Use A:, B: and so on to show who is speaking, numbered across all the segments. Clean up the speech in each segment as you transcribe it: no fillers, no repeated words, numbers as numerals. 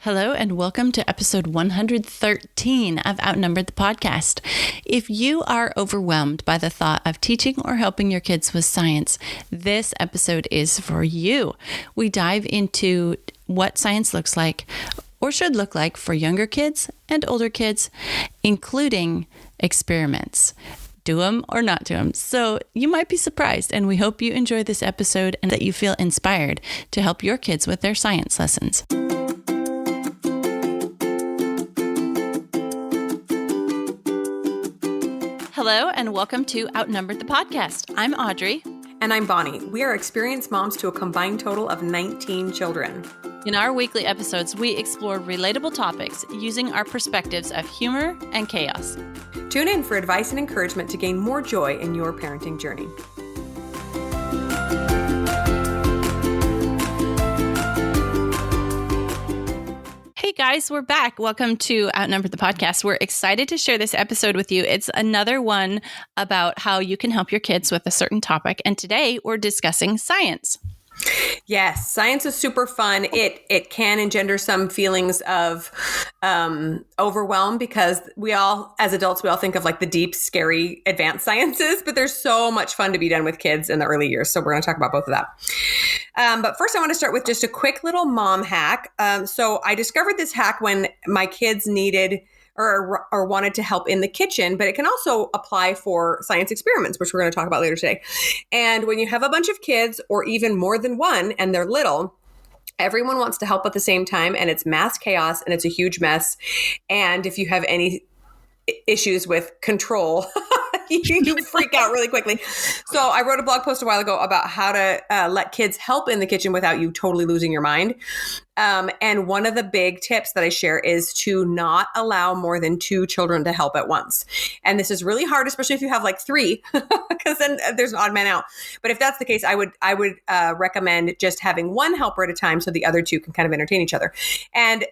A: Hello and welcome to episode 113 of Outnumbered the podcast. If you are overwhelmed by the thought of teaching or helping your kids with science, this episode is for you. We dive into what science looks like or should look like for younger kids and older kids, including experiments. Do them or not do them. So you might be surprised, and we hope you enjoy this episode and that you feel inspired to help your kids with their science lessons. Hello and welcome to Outnumbered the podcast. I'm Audrey.
B: And I'm Bonnie. We are experienced moms to a combined total of 19 children.
A: In our weekly episodes, we explore relatable topics using our perspectives of humor and chaos.
B: Tune in for advice and encouragement to gain more joy in your parenting journey.
A: Hey guys, we're back. Welcome to Outnumbered the podcast. We're excited to share this episode with you. It's another one about how you can help your kids with a certain topic. And today we're discussing science.
B: Yes, science is super fun. It can engender some feelings of overwhelm because we all, as adults, we all think of like the deep, scary, advanced sciences, but there's so much fun to be done with kids in the early years. So we're going to talk about both of that. But first, I want to start with just a quick little mom hack. So I discovered this hack when my kids needed or wanted to help in the kitchen, but it can also apply for science experiments, which we're going to talk about later today. And when you have a bunch of kids or even more than one and they're little, everyone wants to help at the same time, and it's mass chaos and it's a huge mess. And if you have any issues with control, you freak out really quickly. So I wrote a blog post a while ago about how to let kids help in the kitchen without you totally losing your mind. And one of the big tips that I share is to not allow more than 2 children to help at once. And this is really hard, especially if you have like 3, because then there's an odd man out. But if that's the case, I would recommend just having 1 helper at a time so the other 2 can kind of entertain each other. And,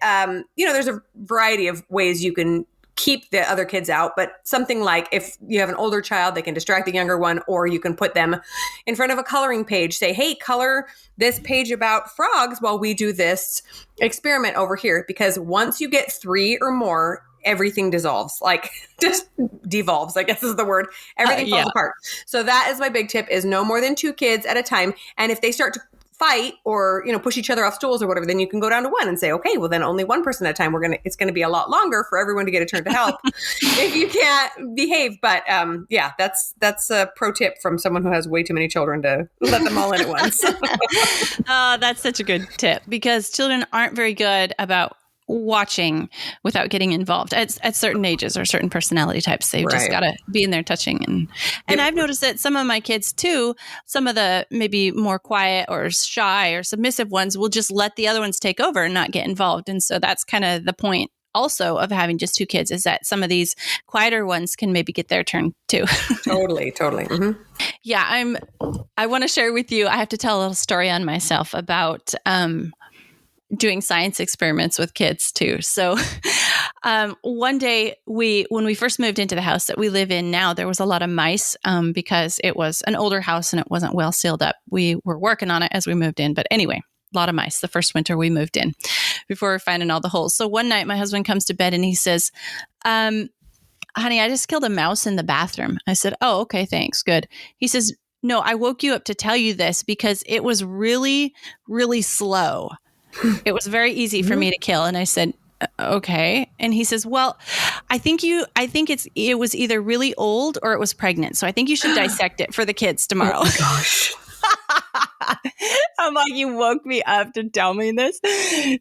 B: there's a variety of ways you can keep the other kids out, but something like if you have an older child, they can distract the younger one, or you can put them in front of a coloring page, say, hey, color this page about frogs while we do this experiment over here. Because once you get 3 or more, everything dissolves, like just devolves, I guess is the word. Everything falls apart. So that is my big tip, is no more than 2 kids at a time. And if they start to fight or, push each other off stools or whatever, then you can go down to 1 and say, okay, well then only 1 person at a time. It's going to be a lot longer for everyone to get a turn to help if you can't behave. But that's a pro tip from someone who has way too many children to let them all in at once.
A: Oh, that's such a good tip, because children aren't very good about watching without getting involved at certain ages or certain personality types. They've just got to be in there touching. And I've noticed that some of my kids too, some of the maybe more quiet or shy or submissive ones will just let the other ones take over and not get involved. And so that's kind of the point also of having just 2 kids, is that some of these quieter ones can maybe get their turn too.
B: Totally. Mm-hmm.
A: Yeah, I want to share with you, I have to tell a little story on myself about doing science experiments with kids too. So one day when we first moved into the house that we live in now, there was a lot of mice because it was an older house and it wasn't well sealed up. We were working on it as we moved in. But anyway, a lot of mice the first winter we moved in before we were finding all the holes. So one night my husband comes to bed and he says, honey, I just killed a mouse in the bathroom. I said, oh, okay, thanks. Good. He says, no, I woke you up to tell you this because it was really, really slow. It was very easy for me to kill. And I said, okay. And he says, well, I think it was either really old or it was pregnant. So I think you should dissect it for the kids tomorrow.
B: Oh my gosh.
A: I'm like, you woke me up to tell me this.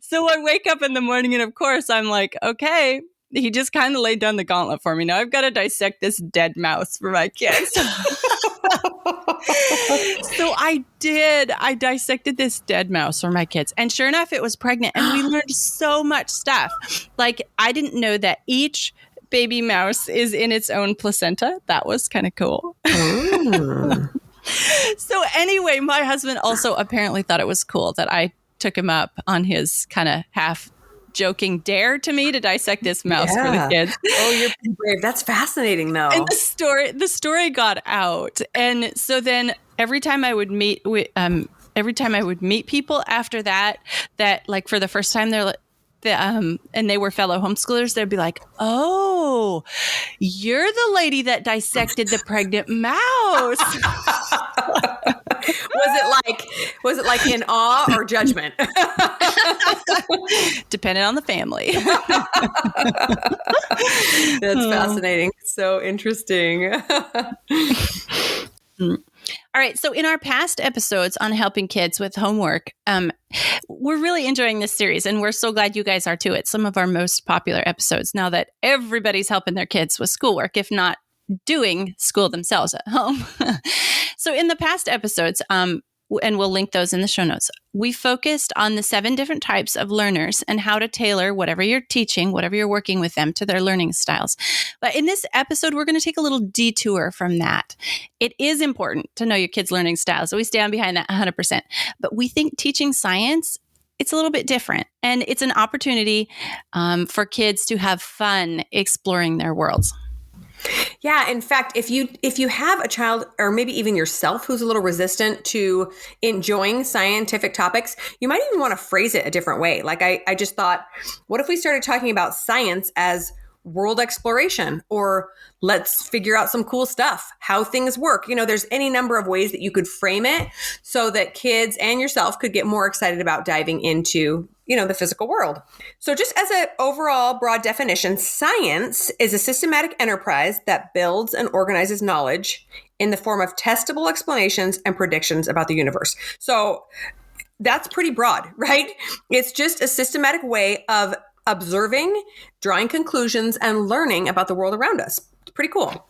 A: So I wake up in the morning and of course I'm like, okay. He just kind of laid down the gauntlet for me. Now I've got to dissect this dead mouse for my kids. So I did. I dissected this dead mouse for my kids. And sure enough, it was pregnant. And we learned so much stuff. Like, I didn't know that each baby mouse is in its own placenta. That was kind of cool. So anyway, my husband also apparently thought it was cool that I took him up on his kind of half joking dare to me to dissect this mouse for the kids.
B: Oh, you're brave. That's fascinating, though.
A: And the story got out, and so then every time I would meet people after that, like for the first time, and they were fellow homeschoolers, they'd be like, "Oh, you're the lady that dissected the pregnant mouse."
B: Was it like in awe or judgment?
A: Depending on the family.
B: That's fascinating. So interesting.
A: All right. So in our past episodes on helping kids with homework, we're really enjoying this series, and we're so glad you guys are too. It's some of our most popular episodes now that everybody's helping their kids with schoolwork, if not doing school themselves at home. So in the past episodes, and we'll link those in the show notes, we focused on the 7 different types of learners and how to tailor whatever you're teaching, whatever you're working with them, to their learning styles. But in this episode, we're going to take a little detour from that. It is important to know your kids' learning styles, so we stand behind that 100%. But we think teaching science, it's a little bit different, and it's an opportunity for kids to have fun exploring their worlds.
B: Yeah. In fact, if you have a child, or maybe even yourself, who's a little resistant to enjoying scientific topics, you might even want to phrase it a different way. Like I just thought, what if we started talking about science as world exploration, or let's figure out some cool stuff, how things work. There's any number of ways that you could frame it so that kids and yourself could get more excited about diving into, the physical world. So just as an overall broad definition, science is a systematic enterprise that builds and organizes knowledge in the form of testable explanations and predictions about the universe. So that's pretty broad, right? It's just a systematic way of observing, drawing conclusions, and learning about the world around us. It's pretty cool.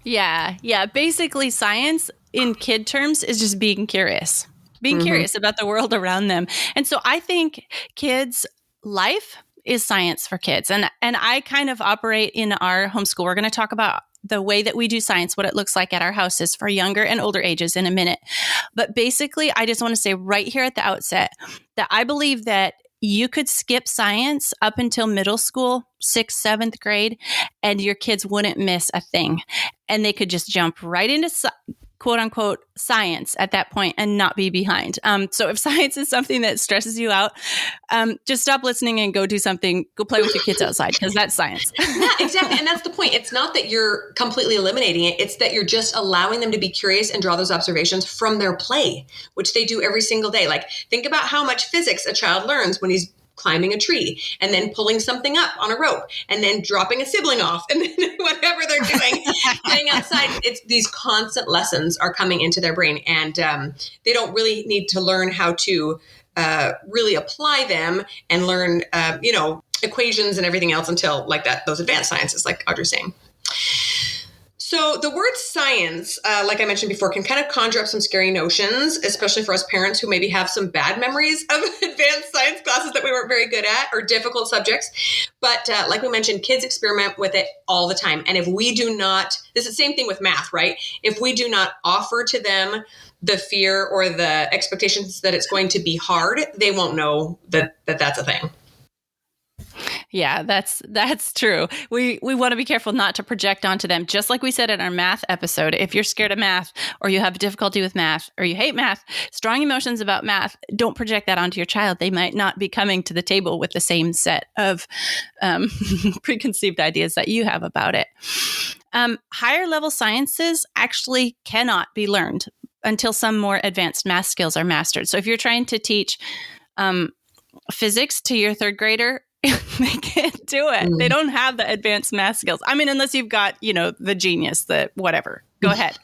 A: Yeah. Basically, science in kid terms is just being curious. Curious about the world around them. And so I think kids' life is science for kids. And I kind of operate in our homeschool. We're going to talk about the way that we do science, what it looks like at our houses for younger and older ages in a minute. But basically, I just want to say right here at the outset that I believe that you could skip science up until middle school, 6th, 7th grade, and your kids wouldn't miss a thing. And they could just jump right into quote unquote science at that point and not be behind. So if science is something that stresses you out, just stop listening and go do something. Go play with your kids outside, because that's science.
C: Yeah, exactly. And that's the point. It's not that you're completely eliminating it. It's that you're just allowing them to be curious and draw those observations from their play, which they do every single day. Like, think about how much physics a child learns when he's climbing a tree and then pulling something up on a rope and then dropping a sibling off and then whatever they're doing, getting outside. It's these constant lessons are coming into their brain, and they don't really need to learn how to really apply them and learn, equations and everything else until like that, those advanced sciences, like Audrey's saying. So the word science, like I mentioned before, can kind of conjure up some scary notions, especially for us parents who maybe have some bad memories of advanced science classes that we weren't very good at, or difficult subjects. But like we mentioned, kids experiment with it all the time. And if we do not, this is the same thing with math, right? If we do not offer to them the fear or the expectations that it's going to be hard, they won't know that that's a thing.
A: Yeah, that's true. We want to be careful not to project onto them. Just like we said in our math episode, if you're scared of math, or you have difficulty with math, or you hate math, strong emotions about math, don't project that onto your child. They might not be coming to the table with the same set of preconceived ideas that you have about it. Higher level sciences actually cannot be learned until some more advanced math skills are mastered. So if you're trying to teach physics to your 3rd grader, they can't do it. They don't have the advanced math skills. I mean, unless you've got, the genius, the whatever. Go ahead.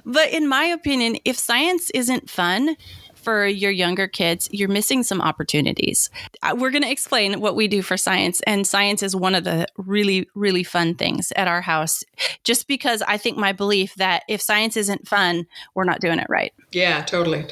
A: But in my opinion, if science isn't fun for your younger kids, you're missing some opportunities. We're going to explain what we do for science. And science is one of the really, really fun things at our house, just because I think my belief that if science isn't fun, we're not doing it right.
C: Yeah, totally.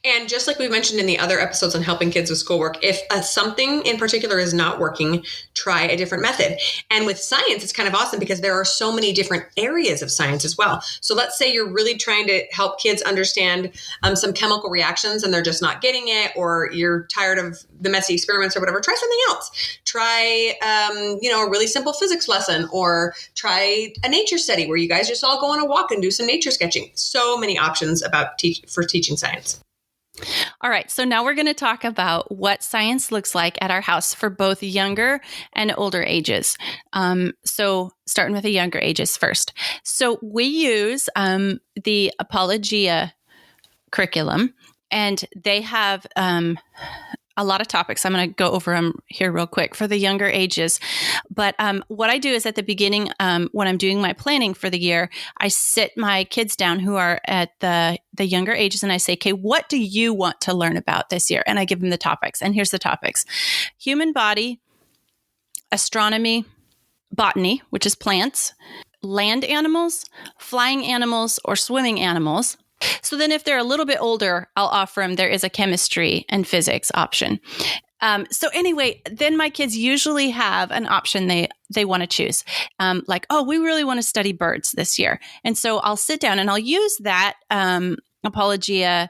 C: And just like we mentioned in the other episodes on helping kids with schoolwork, if something in particular is not working, try a different method. And with science, it's kind of awesome because there are so many different areas of science as well. So let's say you're really trying to help kids understand some chemical reactions and they're just not getting it, or you're tired of the messy experiments or whatever. Try something else. Try, a really simple physics lesson, or try a nature study where you guys just all go on a walk and do some nature sketching. So many options for teaching science.
A: All right, so now we're going to talk about what science looks like at our house for both younger and older ages. So starting with the younger ages first. So we use the Apologia curriculum, and they have a lot of topics. I'm going to go over them here real quick for the younger ages. But what I do is at the beginning, when I'm doing my planning for the year, I sit my kids down who are at the younger ages, and I say, okay, what do you want to learn about this year? And I give them the topics. And here's the topics: human body, astronomy, botany, which is plants, land animals, flying animals, or swimming animals. So then if they're a little bit older, I'll offer them, there is a chemistry and physics option. So anyway, then my kids usually have an option they want to choose. Like, oh, we really want to study birds this year. And so I'll sit down and I'll use that Apologia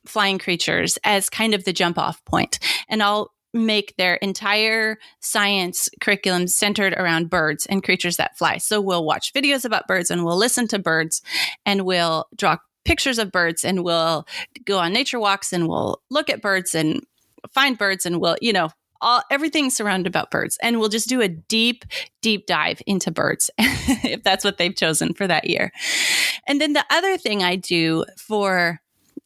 A: flying creatures as kind of the jump off point. And I'll make their entire science curriculum centered around birds and creatures that fly. So we'll watch videos about birds and we'll listen to birds and we'll draw pictures of birds and we'll go on nature walks and we'll look at birds and find birds and we'll, everything surrounded about birds. And we'll just do a deep dive into birds if that's what they've chosen for that year. And then the other thing I do for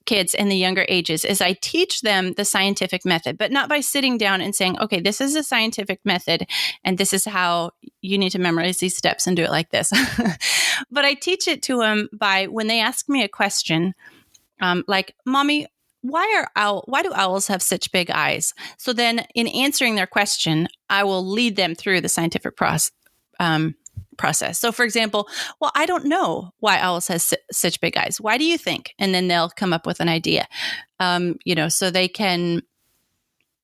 A: kids in the younger ages is I teach them the scientific method, but not by sitting down and saying, okay, this is a scientific method and this is how you need to memorize these steps and do it like this. But I teach it to them by when they ask me a question, like, Mommy, why do owls have such big eyes? So then in answering their question, I will lead them through the scientific process. So for example, well, I don't know why owls has such big eyes. Why do you think? And then they'll come up with an idea, so they can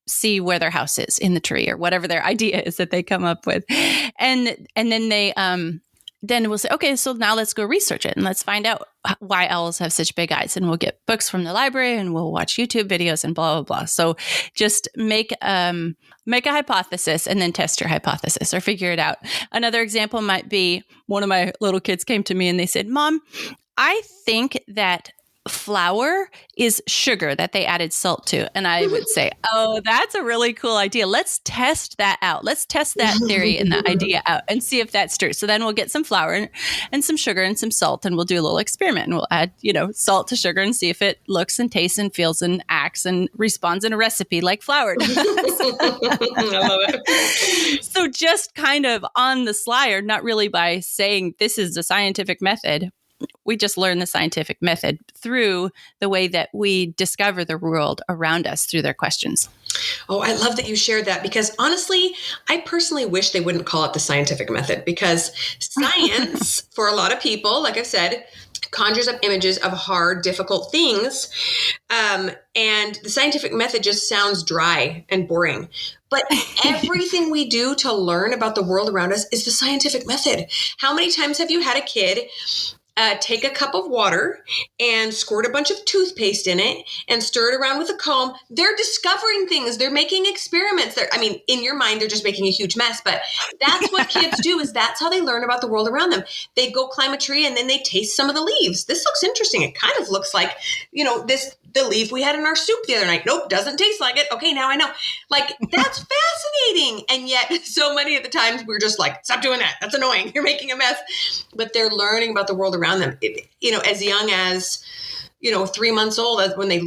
A: see where their house is in the tree or whatever their idea is that they come up with. And then they, then we'll say, okay, so now let's go research it and let's find out why owls have such big eyes. And we'll get books from the library and we'll watch YouTube videos and blah, blah, blah. So just make a hypothesis and then test your hypothesis or figure it out. Another example might be one of my little kids came to me and they said, Mom, I think that flour is sugar that they added salt to. And I would say, oh, that's a really cool idea. Let's test that out. Let's test that theory and that idea out and see if that's true. So then we'll get some flour and some sugar and some salt and we'll do a little experiment and we'll add, salt to sugar and see if it looks and tastes and feels and acts and responds in a recipe like flour does.
C: I love it.
A: So just kind of on the sly, or not really by saying this is the scientific method, we just learn the scientific method through the way that we discover the world around us through their questions.
C: Oh, I love that you shared that because honestly, I personally wish they wouldn't call it the scientific method because science, for a lot of people, like I've said, conjures up images of hard, difficult things. And the scientific method just sounds dry and boring. But everything we do to learn about the world around us is the scientific method. How many times have you had a kid take a cup of water and squirt a bunch of toothpaste in it and stir it around with a comb? They're discovering things. They're making experiments. In your mind, they're just making a huge mess, but that's what kids do. Is that's how they learn about the world around them. They go climb a tree and then they taste some of the leaves. This looks interesting. It kind of looks like, the leaf we had in our soup the other night. Nope, doesn't taste like it. Okay, now I know. Like, that's fascinating. And yet so many of the times we're just like, stop doing that. That's annoying. You're making a mess. But they're learning about the world around them. As young as, 3 months old, when they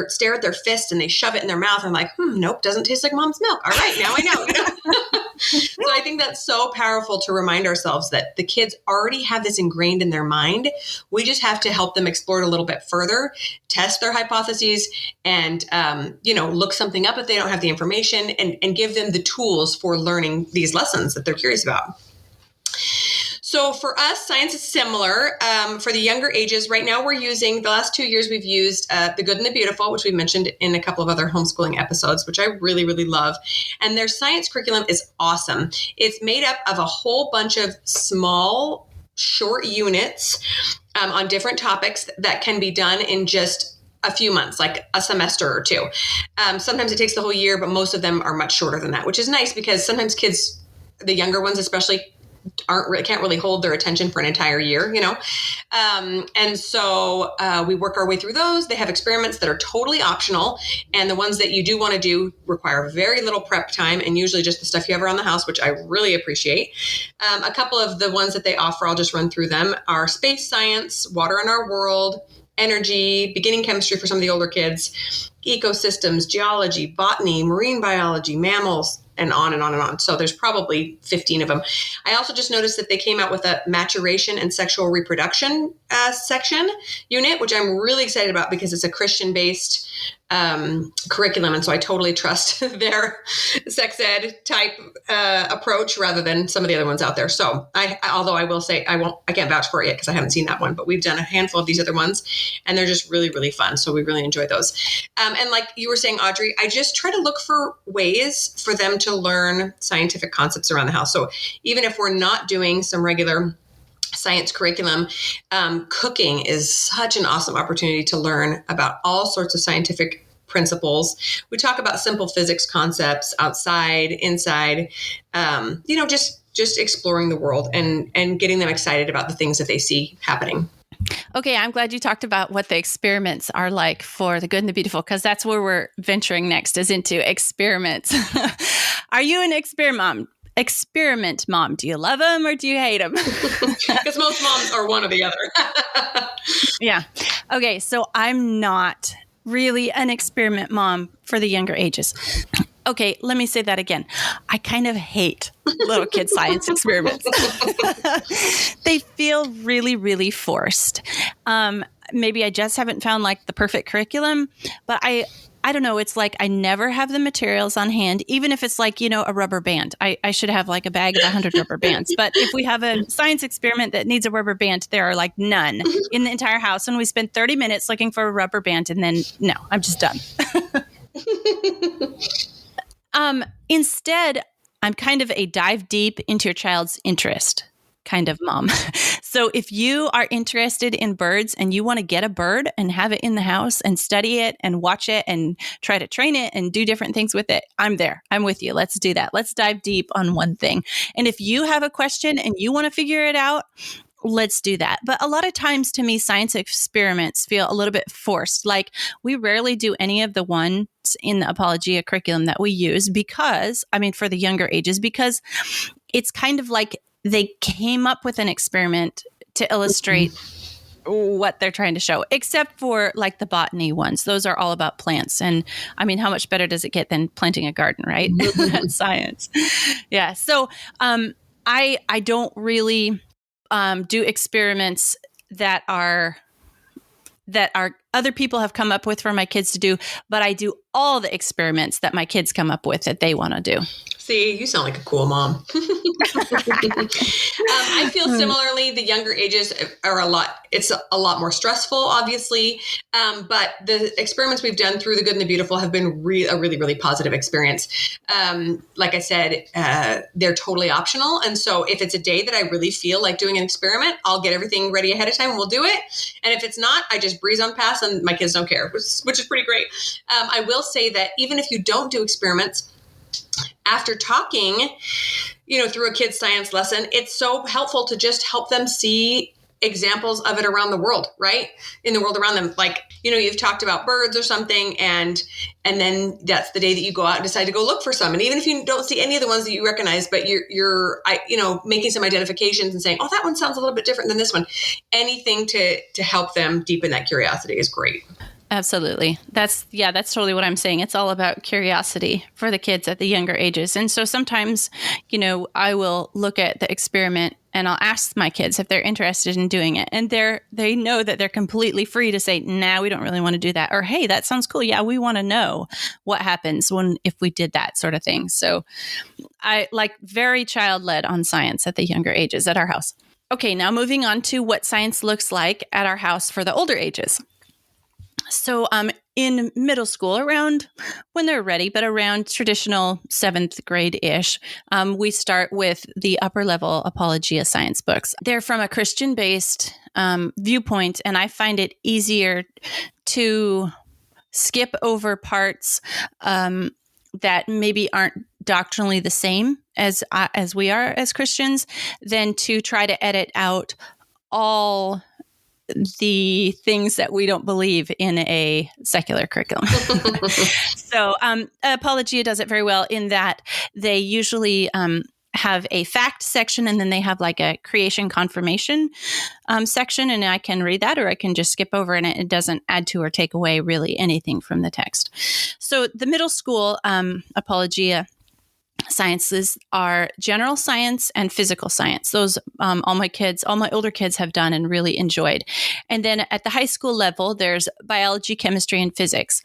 C: stare at their fist and they shove it in their mouth, I'm like, nope, doesn't taste like mom's milk. All right, now I know. So I think that's so powerful to remind ourselves that the kids already have this ingrained in their mind. We just have to help them explore it a little bit further, test their hypotheses, and, look something up if they don't have the information and give them the tools for learning these lessons that they're curious about. So for us, science is similar. For the younger ages, right now the last 2 years, we've used The Good and the Beautiful, which we mentioned in a couple of other homeschooling episodes, which I really, really love. And their science curriculum is awesome. It's made up of a whole bunch of small, short units on different topics that can be done in just a few months, like a semester or two. Sometimes it takes the whole year, but most of them are much shorter than that, which is nice because sometimes kids, the younger ones especially, can't really hold their attention for an entire year, and so we work our way through those. They have experiments that are totally optional, and the ones that you do want to do require very little prep time, and usually just the stuff you have around the house, which I really appreciate. A couple of the ones that they offer, I'll just run through them, are space science, water in our world, energy, beginning chemistry for some of the older kids, ecosystems, geology, botany, marine biology, mammals, and on and on and on. So there's probably 15 of them. I also just noticed that they came out with a maturation and sexual reproduction section unit, which I'm really excited about because it's a Christian-based curriculum. And so I totally trust their sex ed type approach rather than some of the other ones out there. So although I will say I can't vouch for it yet because I haven't seen that one, but we've done a handful of these other ones and they're just really, really fun. So we really enjoy those. And like you were saying, Audrey, I just try to look for ways for them to learn scientific concepts around the house. So even if we're not doing some regular science curriculum, cooking is such an awesome opportunity to learn about all sorts of scientific principles. We talk about simple physics concepts outside, inside, just exploring the world and getting them excited about the things that they see happening.
A: Okay, I'm glad you talked about what the experiments are like for the good and the beautiful, because that's where we're venturing next, is into experiments. Are you an experiment mom? Do you love them or do you hate them?
C: Because most moms are one or the other.
A: Yeah. Okay, so I'm not really an experiment mom for the younger ages. Okay, let me say that again. I kind of hate little kid science experiments. They feel really, really forced. Maybe I just haven't found like the perfect curriculum, but I don't know. It's like I never have the materials on hand, even if it's like, a rubber band. I should have like a bag of 100 rubber bands. But if we have a science experiment that needs a rubber band, there are like none in the entire house. And we spend 30 minutes looking for a rubber band. And then, no, I'm just done. Instead, I'm kind of a dive deep into your child's interest kind of mom. So if you are interested in birds and you want to get a bird and have it in the house and study it and watch it and try to train it and do different things with it, I'm there. I'm with you. Let's do that. Let's dive deep on one thing. And if you have a question and you want to figure it out, let's do that. But a lot of times to me, science experiments feel a little bit forced. Like we rarely do any of the ones in the Apologia curriculum that we use for the younger ages, because it's kind of like they came up with an experiment to illustrate what they're trying to show, except for like the botany ones. Those are all about plants. And how much better does it get than planting a garden, right? That's science. Yeah. So I don't really do experiments that are other people have come up with for my kids to do, but I do all the experiments that my kids come up with that they want to do.
C: See, you sound like a cool mom. I feel similarly. The younger ages are a lot more stressful, obviously. But the experiments we've done through the good and the beautiful have been a really, really positive experience. Like I said, they're totally optional. And so if it's a day that I really feel like doing an experiment, I'll get everything ready ahead of time and we'll do it. And if it's not, I just breeze on past and my kids don't care, which is pretty great. I will say that even if you don't do experiments, after talking, through a kid's science lesson, it's so helpful to just help them see examples of it around the world, right? In the world around them. Like, you've talked about birds or something, and then that's the day that you go out and decide to go look for some. And even if you don't see any of the ones that you recognize, but you're making some identifications and saying, oh, that one sounds a little bit different than this one. Anything to help them deepen that curiosity is great.
A: Absolutely. That's totally what I'm saying. It's all about curiosity for the kids at the younger ages. And so sometimes, I will look at the experiment and I'll ask my kids if they're interested in doing it. And they know that they're completely free to say, nah, we don't really want to do that. Or, hey, that sounds cool. Yeah, we want to know what happens if we did that sort of thing. So I like very child-led on science at the younger ages at our house. Okay, now moving on to what science looks like at our house for the older ages. So in middle school, around when they're ready, but around traditional 7th grade-ish, we start with the upper level Apologia science books. They're from a Christian-based viewpoint, and I find it easier to skip over parts that maybe aren't doctrinally the same as we are as Christians than to try to edit out all the things that we don't believe in a secular curriculum. So Apologia does it very well in that they usually have a fact section, and then they have like a creation confirmation section, and I can read that, or I can just skip over, and it doesn't add to or take away really anything from the text. So the middle school Apologia sciences are general science and physical science. Those all my older kids have done and really enjoyed. And then at the high school level, there's biology, chemistry, and physics.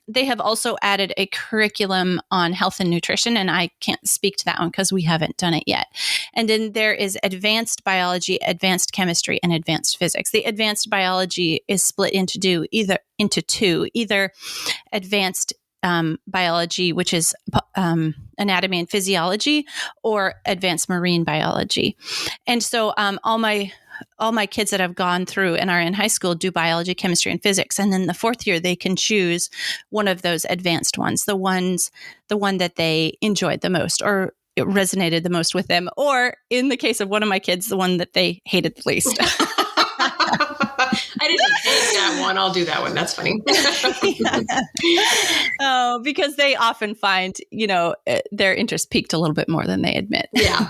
A: They have also added a curriculum on health and nutrition, and I can't speak to that one because we haven't done it yet. And then there is advanced biology, advanced chemistry, and advanced physics. The advanced biology is split into two, either advanced biology, which is anatomy and physiology, or advanced marine biology. And so all my kids that have gone through and are in high school do biology, chemistry, and physics. And then the fourth year, they can choose one of those advanced ones, the one that they enjoyed the most or it resonated the most with them. Or in the case of one of my kids, the one that they hated the least.
C: I didn't hate that one. I'll do that one. That's funny.
A: Oh, because they often find, their interest peaked a little bit more than they admit.
C: Yeah.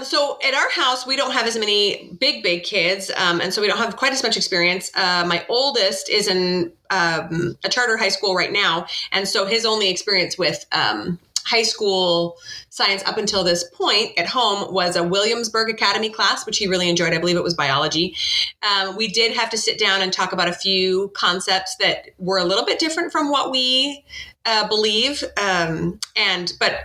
C: So at our house, we don't have as many big kids. And so we don't have quite as much experience. My oldest is in a charter high school right now. And so his only experience with high school science up until this point at home was a Williamsburg Academy class, which he really enjoyed. I believe it was biology. We did have to sit down and talk about a few concepts that were a little bit different from what we believe. But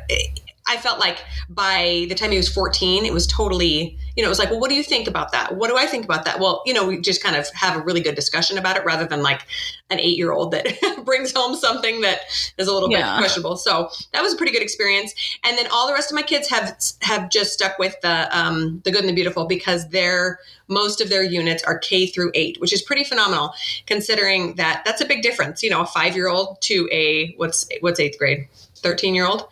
C: I felt like by the time he was 14, it was totally, it was like, well, what do you think about that? What do I think about that? Well, we just kind of have a really good discussion about it rather than like an 8-year-old that brings home something that is a little bit questionable. So that was a pretty good experience. And then all the rest of my kids have just stuck with the good and the beautiful because most of their units are K through 8, which is pretty phenomenal considering that that's a big difference, a 5-year-old to a, what's 8th grade? 13-year-old.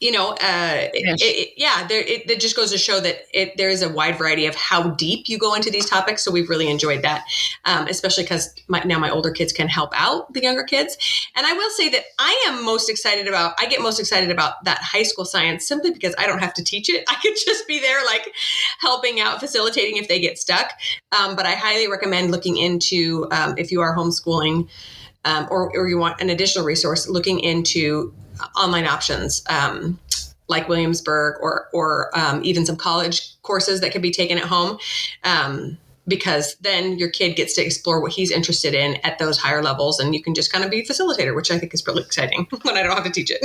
C: It just goes to show that there is a wide variety of how deep you go into these topics. So we've really enjoyed that, especially because now my older kids can help out the younger kids. And I will say that I get most excited about that high school science simply because I don't have to teach it. I could just be there like helping out, facilitating if they get stuck. But I highly recommend looking into, if you are homeschooling, or you want an additional resource, looking into online options like Williamsburg or even some college courses that can be taken at home, because then your kid gets to explore what he's interested in at those higher levels, and you can just kind of be a facilitator, which I think is really exciting when I don't have to teach it.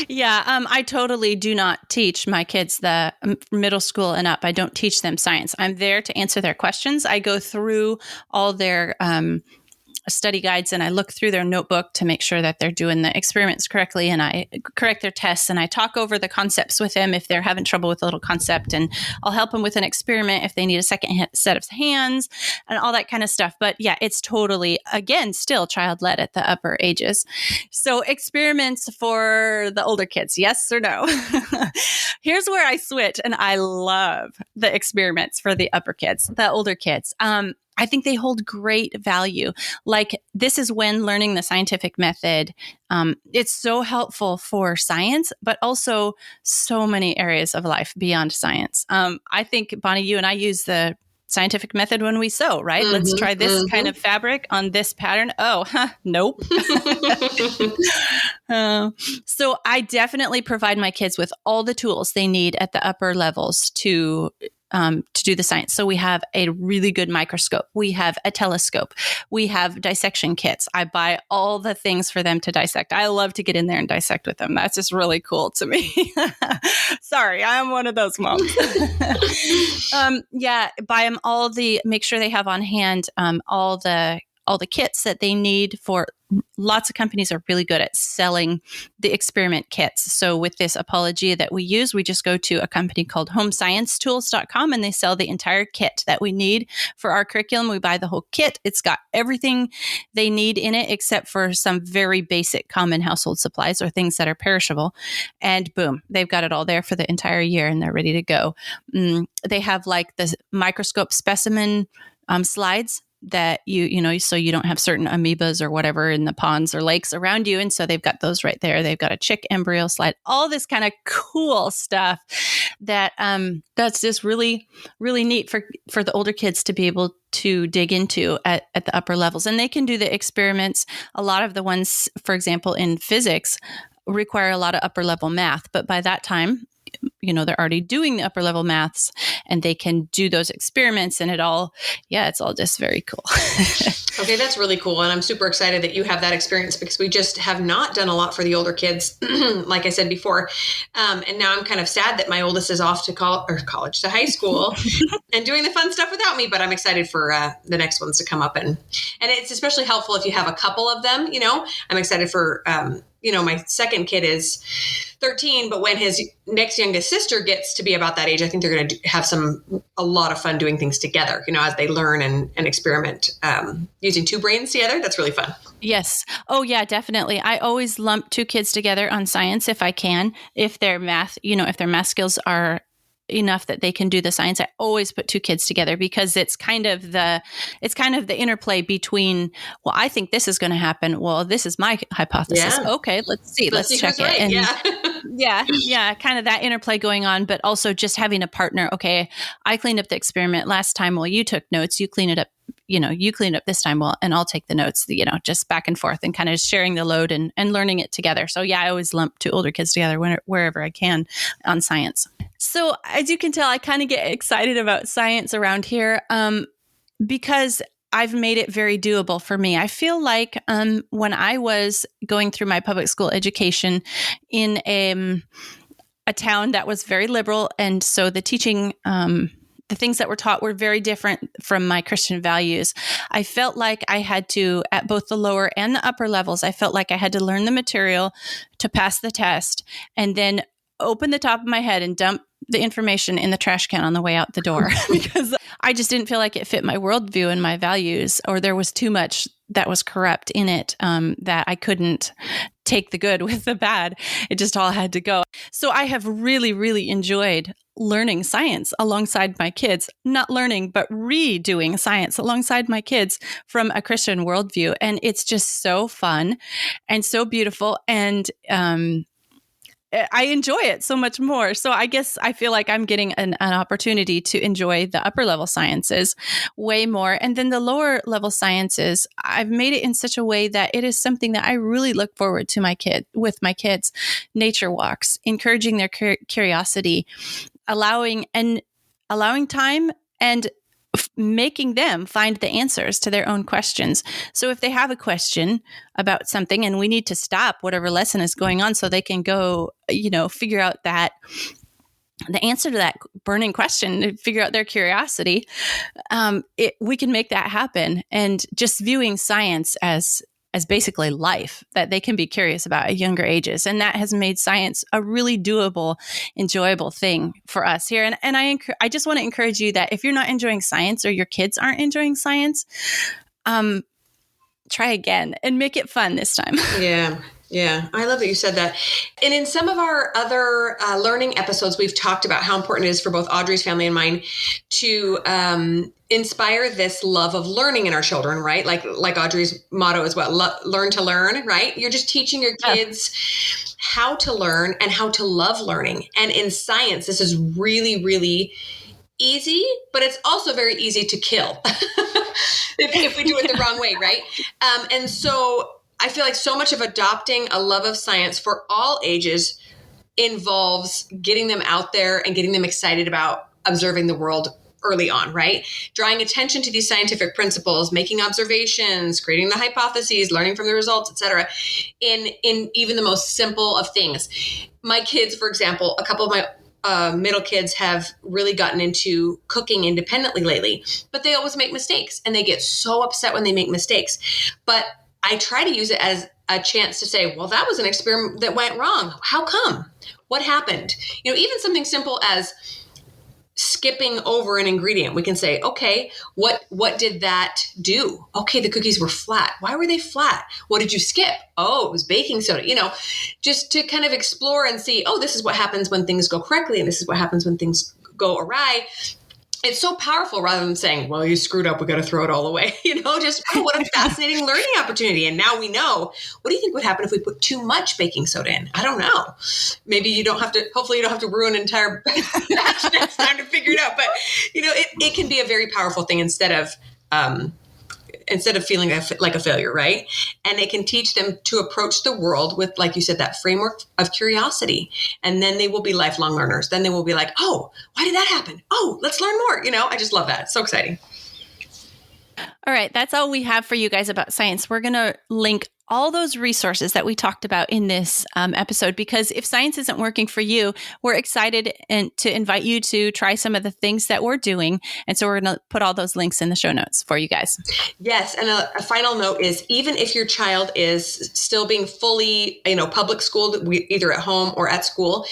A: Yeah, I totally do not teach my kids the middle school and up. I don't teach them science. I'm there to answer their questions. I go through all their study guides and I look through their notebook to make sure that they're doing the experiments correctly, and I correct their tests, and I talk over the concepts with them if they're having trouble with a little concept, and I'll help them with an experiment if they need a second set of hands and all that kind of stuff. But yeah, it's totally, again, still child-led at the upper ages. So experiments for the older kids, yes or no? Here's where I switch, and I love the experiments for the older kids. I think they hold great value. Like, this is when learning the scientific method, it's so helpful for science, but also so many areas of life beyond science. I think, Bonnie, you and I use the scientific method when we sew, right? Mm-hmm, let's try this kind of fabric on this pattern. Oh, nope. So I definitely provide my kids with all the tools they need at the upper levels to do the science. So we have a really good microscope. We have a telescope. We have dissection kits. I buy all the things for them to dissect. I love to get in there and dissect with them. That's just really cool to me. Sorry, I'm one of those moms. Buy them make sure they have on hand all all the kits that they need for. Lots of companies are really good at selling the experiment kits. So with this apologia that we use, we just go to a company called homesciencetools.com and they sell the entire kit that we need for our curriculum. We buy the whole kit. It's got everything they need in it except for some very basic common household supplies or things that are perishable. And boom, they've got it all there for the entire year and they're ready to go. They have like the microscope specimen slides that so you don't have certain amoebas or whatever in the ponds or lakes around you. And so they've got those right there. They've got a chick embryo slide, all this kind of cool stuff that that's just really, really neat for the older kids to be able to dig into at the upper levels. And they can do the experiments. A lot of the ones, for example, in physics require a lot of upper level math. But by that time, they're already doing the upper level maths and they can do those experiments and it's all just very cool.
C: Okay, that's really cool. And I'm super excited that you have that experience because we just have not done a lot for the older kids, like I said before. And now I'm kind of sad that my oldest is off to college, to high school and doing the fun stuff without me, but I'm excited for the next ones to come up. And it's especially helpful if you have a couple of them, I'm excited for, my second kid is 13, but when his next youngest sister gets to be about that age, I think they're going to have a lot of fun doing things together, as they learn and experiment using two brains together. That's really fun.
A: Yes. Oh, yeah, definitely. I always lump two kids together on science if I can. If their math skills are enough that they can do the science, I always put two kids together because it's kind of the interplay between, well, I think this is going to happen. Well, this is my hypothesis.
C: Yeah.
A: Okay, let's see. Let's check it.
C: Right.
A: And
C: yeah.
A: Kind of that interplay going on, but also just having a partner. Okay, I cleaned up the experiment last time. Well, you took notes. You clean it up. You clean it up this time. Well, and I'll take the notes. Just back and forth and kind of sharing the load and learning it together. So yeah, I always lump two older kids together wherever I can on science. So as you can tell, I kind of get excited about science around here because I've made it very doable for me. I feel like when I was going through my public school education in a town that was very liberal, and so the teaching, the things that were taught were very different from my Christian values. I felt like I had to, at both the lower and the upper levels, I felt like I had to learn the material to pass the test and then open the top of my head and dump the information in the trash can on the way out the door because I just didn't feel like it fit my worldview and my values, or there was too much that was corrupt in it that I couldn't take the good with the bad. It just all had to go. So I have really, really enjoyed learning science alongside my kids, not learning, but redoing science alongside my kids from a Christian worldview. And it's just so fun and so beautiful. And I enjoy it so much more. So I guess I feel like I'm getting an opportunity to enjoy the upper level sciences way more. And then the lower level sciences, I've made it in such a way that it is something that I really look forward to with my kids. Nature walks, encouraging their curiosity, allowing time and making them find the answers to their own questions. So if they have a question about something and we need to stop whatever lesson is going on so they can go, figure out the answer to that burning question, figure out their curiosity, we can make that happen. And just viewing science as basically life that they can be curious about at younger ages. And that has made science a really doable, enjoyable thing for us here. And I just want to encourage you that if you're not enjoying science or your kids aren't enjoying science, try again and make it fun this time.
C: Yeah, I love that you said that. And in some of our other learning episodes, we've talked about how important it is for both Audrey's family and mine to inspire this love of learning in our children, right? Like Audrey's motto is what? Learn to learn, right? You're just teaching your kids how to learn and how to love learning. And in science, this is really, really easy, but it's also very easy to kill if we do it the wrong way, right? And so I feel like so much of adopting a love of science for all ages involves getting them out there and getting them excited about observing the world early on, right? Drawing attention to these scientific principles, making observations, creating the hypotheses, learning from the results, etc. In even the most simple of things. My kids, for example, a couple of my middle kids have really gotten into cooking independently lately, but they always make mistakes and they get so upset when they make mistakes. But I try to use it as a chance to say, well, that was an experiment that went wrong. How come? What happened? Even something simple as skipping over an ingredient, we can say, okay, what did that do? Okay, the cookies were flat. Why were they flat? What did you skip? Oh, it was baking soda. Just to kind of explore and see, oh, this is what happens when things go correctly, and this is what happens when things go awry. It's so powerful rather than saying, well, you screwed up, we got to throw it all away. Just, oh, what a fascinating learning opportunity. And now we know. What do you think would happen if we put too much baking soda in? I don't know. Maybe hopefully you don't have to ruin an entire batch next time to figure it out. But, it can be a very powerful thing instead of feeling like a failure, right? And it can teach them to approach the world with, like you said, that framework of curiosity. And then they will be lifelong learners. Then they will be like, oh, why did that happen? Oh, let's learn more. I just love that. It's so exciting.
A: All right. That's all we have for you guys about science. We're going to link all those resources that we talked about in this episode, because if science isn't working for you, we're excited to invite you to try some of the things that we're doing. And so we're going to put all those links in the show notes for you guys.
C: Yes. And a final note is, even if your child is still being fully, public schooled, either at home or at school,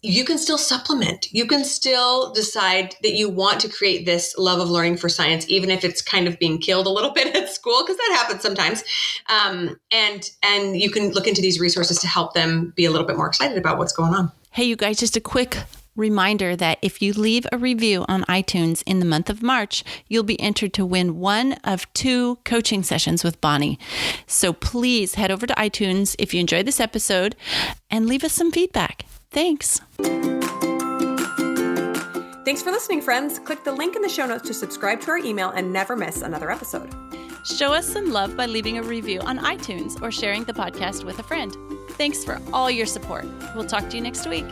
C: you can still supplement. You can still decide that you want to create this love of learning for science, even if it's kind of being killed a little bit at school, because that happens sometimes. And you can look into these resources to help them be a little bit more excited about what's going on.
A: Hey, you guys, just a quick reminder that if you leave a review on iTunes in the month of March, you'll be entered to win one of 2 coaching sessions with Bonnie. So please head over to iTunes if you enjoyed this episode and leave us some feedback. Thanks.
B: Thanks for listening, friends. Click the link in the show notes to subscribe to our email and never miss another episode.
A: Show us some love by leaving a review on iTunes or sharing the podcast with a friend. Thanks for all your support. We'll talk to you next week.